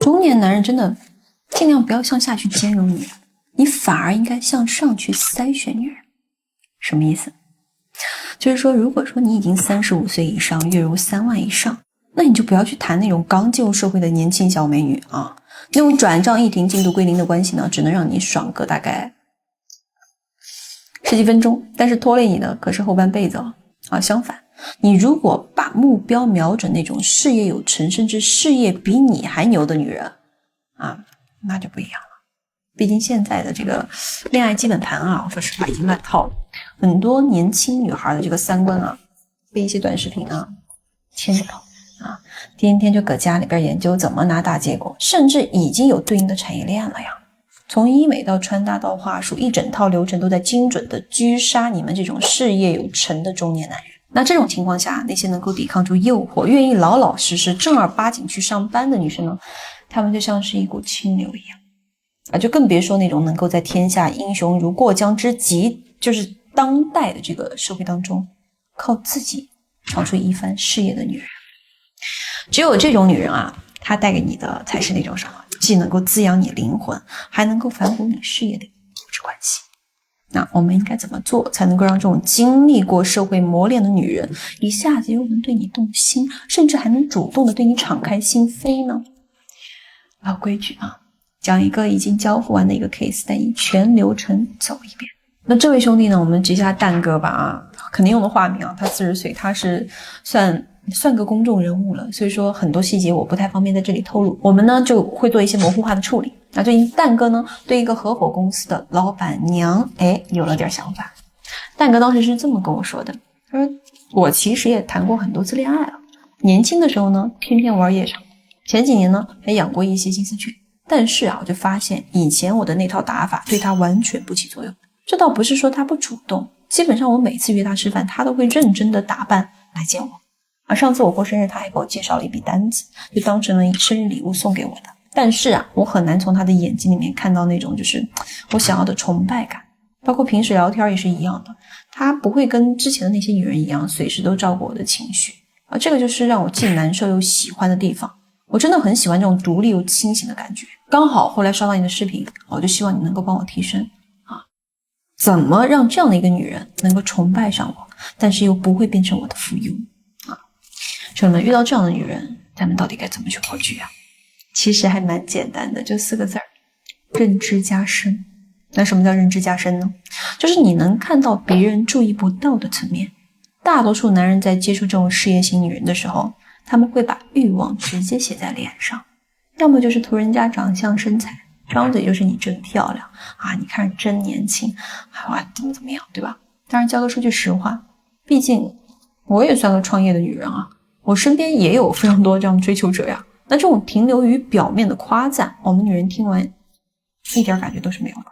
中年男人真的尽量不要向下去兼容女人，你反而应该向上去筛选女人。什么意思？就是说，如果说你已经35岁以上，月入3万以上，那你就不要去谈那种刚进入社会的年轻小美女啊。那种转账一停进度归零的关系呢，只能让你爽个大概10几分钟，但是拖累你的可是后半辈子啊。相反，你如果把目标瞄准那种事业有成，甚至事业比你还牛的女人啊，那就不一样了。毕竟现在的这个恋爱基本盘啊，说实话已经乱套了，很多年轻女孩的这个三观啊，被一些短视频啊牵着跑啊，天天就搁家里边研究怎么拿大结果，甚至已经有对应的产业链了呀。从医美到穿搭到话术，一整套流程都在精准的狙杀你们这种事业有成的中年男人。那这种情况下，那些能够抵抗住诱惑，愿意老老实实正儿八经去上班的女生呢，她们就像是一股清流一样啊，就更别说那种能够在天下英雄如过江之鲫，就是当代的这个社会当中靠自己闯出一番事业的女人。只有这种女人啊，她带给你的才是那种什么，既能够滋养你灵魂，还能够反哺你事业的物质关系。那我们应该怎么做才能够让这种经历过社会磨练的女人一下子又能对你动心，甚至还能主动的对你敞开心扉呢？老规矩啊，讲一个已经交付完的一个 case， 带你全流程走一遍。那这位兄弟呢，我们直接叫他蛋哥吧啊，肯定用的化名啊，他40岁，他是算个公众人物了，所以说很多细节我不太方便在这里透露，我们呢就会做一些模糊化的处理。那最近蛋哥呢对一个合伙公司的老板娘有了点想法。蛋哥当时是这么跟我说的，他说我其实也谈过很多次恋爱了，年轻的时候呢天天玩夜场，前几年呢还养过一些金丝雀，但是啊我就发现以前我的那套打法对他完全不起作用。这倒不是说他不主动，基本上我每次约他吃饭，他都会认真的打扮来见我。而上次我过生日，他还给我介绍了一笔单子，就当成了生日礼物送给我的。但是啊，我很难从他的眼睛里面看到那种就是我想要的崇拜感，包括平时聊天也是一样的，他不会跟之前的那些女人一样，随时都照顾我的情绪。这个就是让我既难受又喜欢的地方。我真的很喜欢这种独立又清醒的感觉。刚好后来刷到你的视频，我就希望你能够帮我提升啊，怎么让这样的一个女人能够崇拜上我，但是又不会变成我的附庸啊？兄弟们，遇到这样的女人，咱们到底该怎么去破局啊？其实还蛮简单的，就4个字儿：认知加深。那什么叫认知加深呢？就是你能看到别人注意不到的层面。大多数男人在接触这种事业型女人的时候，他们会把欲望直接写在脸上，要么就是图人家长相身材，张嘴就是你真漂亮啊，你看着真年轻啊，怎么样，对吧？当然交说句实话，毕竟我也算个创业的女人啊，我身边也有非常多这样的追求者呀。那这种停留于表面的夸赞，我们女人听完一点感觉都是没有的，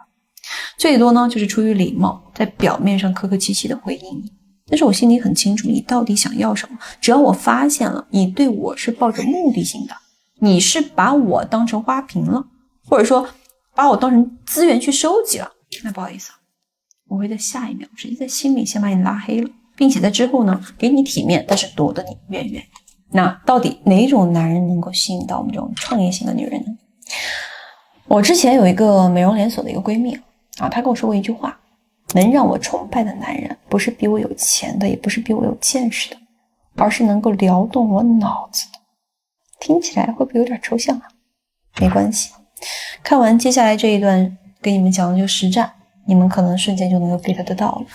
最多呢就是出于礼貌，在表面上客客气气的回应你，但是我心里很清楚你到底想要什么。只要我发现了你对我是抱着目的性的，你是把我当成花瓶了，或者说把我当成资源去收集了，那不好意思，我会在下一秒直接在心里先把你拉黑了，并且在之后呢给你体面，但是躲得你远远的。那到底哪种男人能够吸引到我们这种创业型的女人呢？我之前有一个美容连锁的一个闺蜜啊，她跟我说过一句话，能让我崇拜的男人不是比我有钱的，也不是比我有见识的，而是能够撩动我脑子的。听起来会不会有点抽象啊？没关系，看完接下来这一段给你们讲的就实战，你们可能瞬间就能够 get 得到了。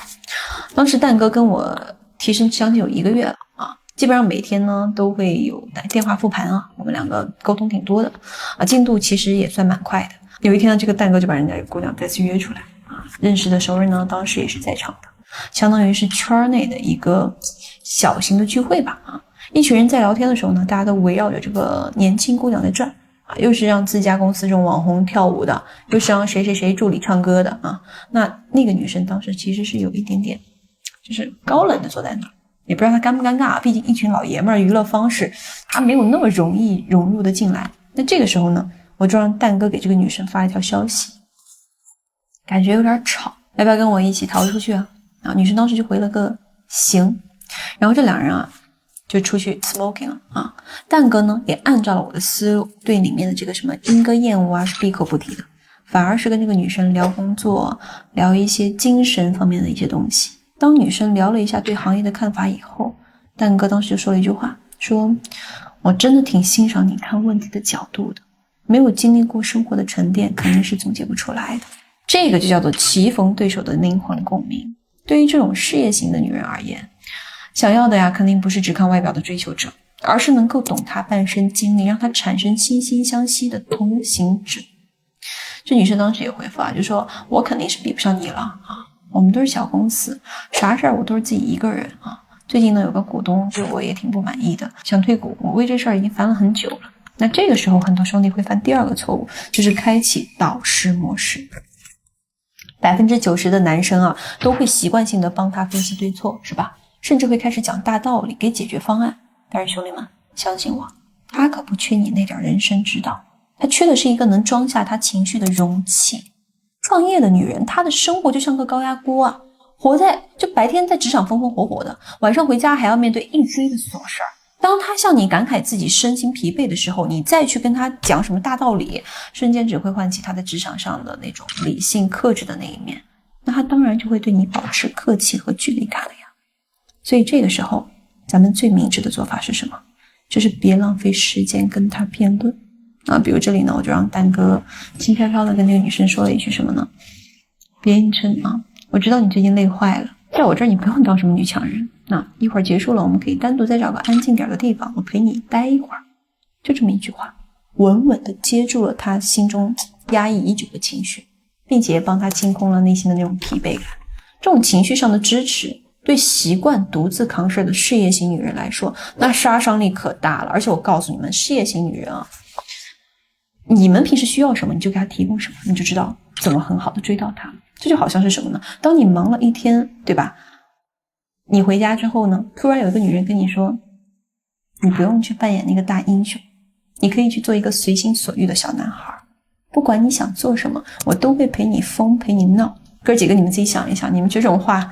当时蛋哥跟我提升将近有1个月了啊，基本上每天呢都会有电话复盘啊，我们两个沟通挺多的啊，进度其实也算蛮快的。有一天呢，这个蛋哥就把人家姑娘再次约出来啊，认识的熟人呢当时也是在场的，相当于是圈内的一个小型的聚会吧啊。一群人在聊天的时候呢，大家都围绕着这个年轻姑娘在转啊，又是让自家公司这种网红跳舞的，又是让谁谁谁助理唱歌的啊。那个女生当时其实是有一点点就是高冷的坐在那儿，也不知道她尴不尴尬，毕竟一群老爷们儿娱乐方式她没有那么容易融入的进来。那这个时候呢，我就让蛋哥给这个女生发一条消息，感觉有点吵，要不要跟我一起逃出去啊？女生当时就回了个行。然后这两人啊就出去 smoking 了啊。蛋哥呢也按照了我的思路，对里面的这个什么莺歌燕舞啊是闭口不提的，反而是跟这个女生聊工作，聊一些精神方面的一些东西。当女生聊了一下对行业的看法以后，蛋哥当时就说了一句话，说我真的挺欣赏你看问题的角度的，没有经历过生活的沉淀肯定是总结不出来的。这个就叫做棋逢对手的灵魂共鸣。对于这种事业型的女人而言，想要的呀肯定不是只看外表的追求者，而是能够懂她半生经历，让她产生惺惺相惜的同行者。这女生当时也回复啊，就说我肯定是比不上你了啊，我们都是小公司，啥事儿我都是自己一个人啊。最近呢有个股东对我也挺不满意的，想退股，我为这事儿已经烦了很久了。那这个时候很多兄弟会犯第二个错误，就是开启导师模式。90%的男生啊都会习惯性的帮他分析对错，是吧？甚至会开始讲大道理，给解决方案。但是兄弟们，相信我，他可不缺你那点人生指导，他缺的是一个能装下他情绪的容器。创业的女人，她的生活就像个高压锅啊，就白天在职场风风火火的，晚上回家还要面对一堆的琐事儿。当她向你感慨自己身心疲惫的时候，你再去跟她讲什么大道理，瞬间只会唤起她在职场上的那种理性克制的那一面，那她当然就会对你保持客气和距离感了呀。所以这个时候咱们最明智的做法是什么？就是别浪费时间跟她辩论啊。比如这里呢，我就让蛋哥轻飘飘的跟那个女生说了一句什么呢？别硬撑啊，我知道你最近累坏了，在我这儿你不用当什么女强人，那一会儿结束了，我们可以单独再找个安静点的地方，我陪你待一会儿。就这么一句话，稳稳的接住了他心中压抑已久的情绪，并且帮他清空了内心的那种疲惫感。这种情绪上的支持，对习惯独自扛事的事业型女人来说，那杀伤力可大了。而且我告诉你们，事业型女人啊，你们平时需要什么，你就给她提供什么，你就知道怎么很好的追到她。这就好像是什么呢？当你忙了一天，对吧？你回家之后呢，突然有一个女人跟你说，你不用去扮演那个大英雄，你可以去做一个随心所欲的小男孩，不管你想做什么，我都会陪你疯陪你闹。哥几个你们自己想一想，你们这种话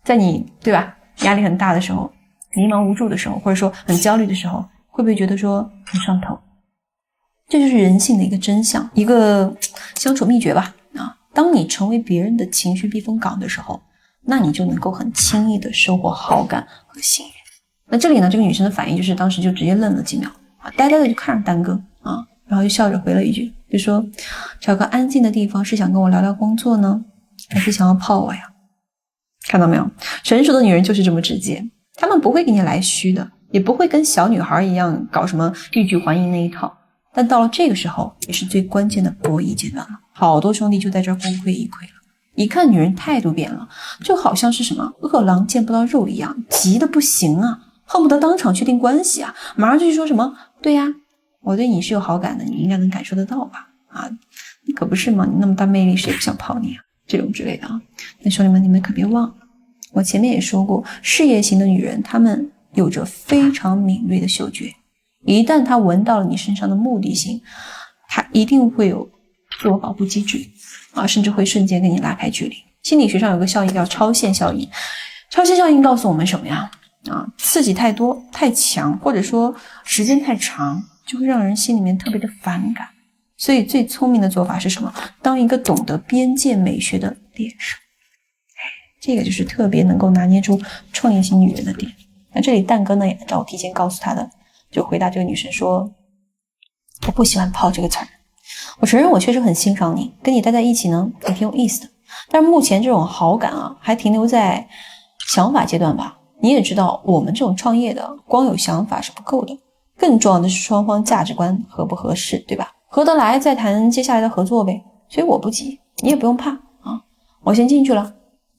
在你对吧压力很大的时候，迷茫无助的时候，或者说很焦虑的时候，会不会觉得说很上头？这就是人性的一个真相，一个相处秘诀吧啊！当你成为别人的情绪避风港的时候，那你就能够很轻易的收获好感和信任。那这里呢，这个女生的反应就是当时就直接愣了几秒啊，呆呆的就看着蛋哥啊，然后就笑着回了一句，就说找个安静的地方是想跟我聊聊工作呢，还是想要泡我呀？看到没有，成熟的女人就是这么直接，她们不会给你来虚的，也不会跟小女孩一样搞什么欲拒还迎那一套。但到了这个时候，也是最关键的博弈阶段了。好多兄弟就在这儿功亏一篑了。一看女人态度变了，就好像是什么饿狼见不到肉一样，急得不行啊，恨不得当场确定关系啊，马上就去说什么对呀，我对你是有好感的，你应该能感受得到吧？啊，你可不是吗？你那么大魅力，谁不想泡你啊？这种之类的啊。那兄弟们，你们可别忘了，我前面也说过，事业型的女人，她们有着非常敏锐的嗅觉，一旦她闻到了你身上的目的性，她一定会有自我保护机制啊，甚至会瞬间跟你拉开距离。心理学上有个效应叫超限效应，超限效应告诉我们什么呀？啊，刺激太多、太强，或者说时间太长，就会让人心里面特别的反感。所以最聪明的做法是什么？当一个懂得边界美学的猎手。这个就是特别能够拿捏住创业型女人的点。那这里蛋哥呢也按照我提前告诉他的，就回答这个女生说，我不喜欢泡这个词儿，我承认我确实很欣赏你，跟你待在一起呢也挺有意思的，但是目前这种好感啊还停留在想法阶段吧。你也知道我们这种创业的光有想法是不够的，更重要的是双方价值观合不合适，对吧？合得来再谈接下来的合作呗。所以我不急，你也不用怕啊，我先进去了，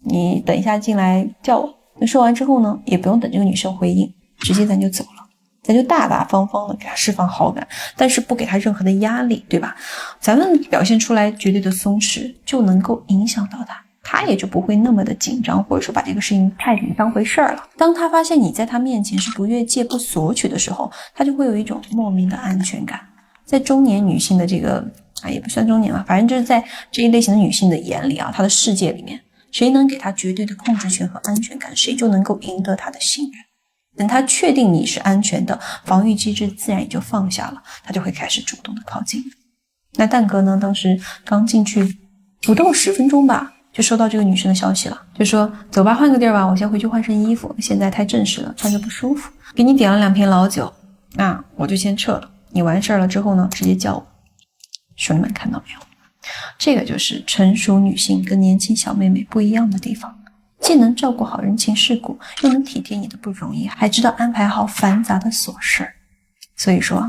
你等一下进来叫我。那说完之后呢，也不用等这个女生回应，直接咱就走了，咱就大大方方的给她释放好感，但是不给她任何的压力，对吧？咱们表现出来绝对的松弛，就能够影响到她，她也就不会那么的紧张，或者说把这个事情太当回事儿了。当她发现你在她面前是不越界不索取的时候，她就会有一种莫名的安全感。在中年女性的这个也不算中年吧，反正就是在这一类型的女性的眼里啊，她的世界里面，谁能给她绝对的控制权和安全感，谁就能够赢得她的信任。等他确定你是安全的，防御机制自然也就放下了，他就会开始主动的靠近。那蛋哥呢，当时刚进去不到10分钟吧，就收到这个女生的消息了，就说走吧，换个地儿吧，我先回去换身衣服，现在太正式了，穿着不舒服。给你点了2瓶老酒，那我就先撤了。你完事儿了之后呢，直接叫我。兄弟们看到没有？这个就是成熟女性跟年轻小妹妹不一样的地方，既能照顾好人情世故，又能体贴你的不容易，还知道安排好繁杂的琐事。所以说，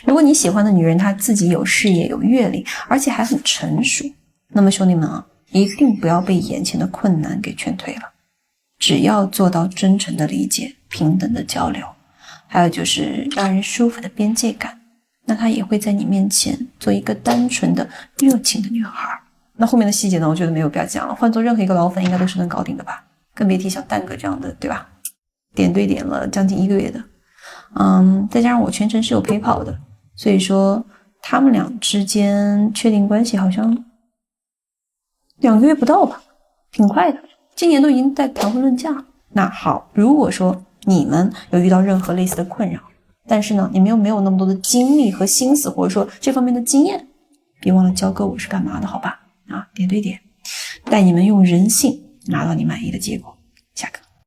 如果你喜欢的女人她自己有事业有阅历，而且还很成熟，那么兄弟们啊，一定不要被眼前的困难给劝退了。只要做到真诚的理解，平等的交流，还有就是让人舒服的边界感，那她也会在你面前做一个单纯的热情的女孩。那后面的细节呢，我觉得没有必要讲了，换做任何一个老粉应该都是能搞定的吧，更别提像蛋哥这样的，对吧？点对点了将近1个月的，再加上我全程是有陪跑的，所以说他们俩之间确定关系好像2个月不到吧，挺快的。今年都已经在谈婚论嫁了。那好，如果说你们有遇到任何类似的困扰，但是呢，你们又没有那么多的精力和心思，或者说这方面的经验，别忘了交割我是干嘛的，好吧？点对点，带你们用人性拿到你满意的结果。下课。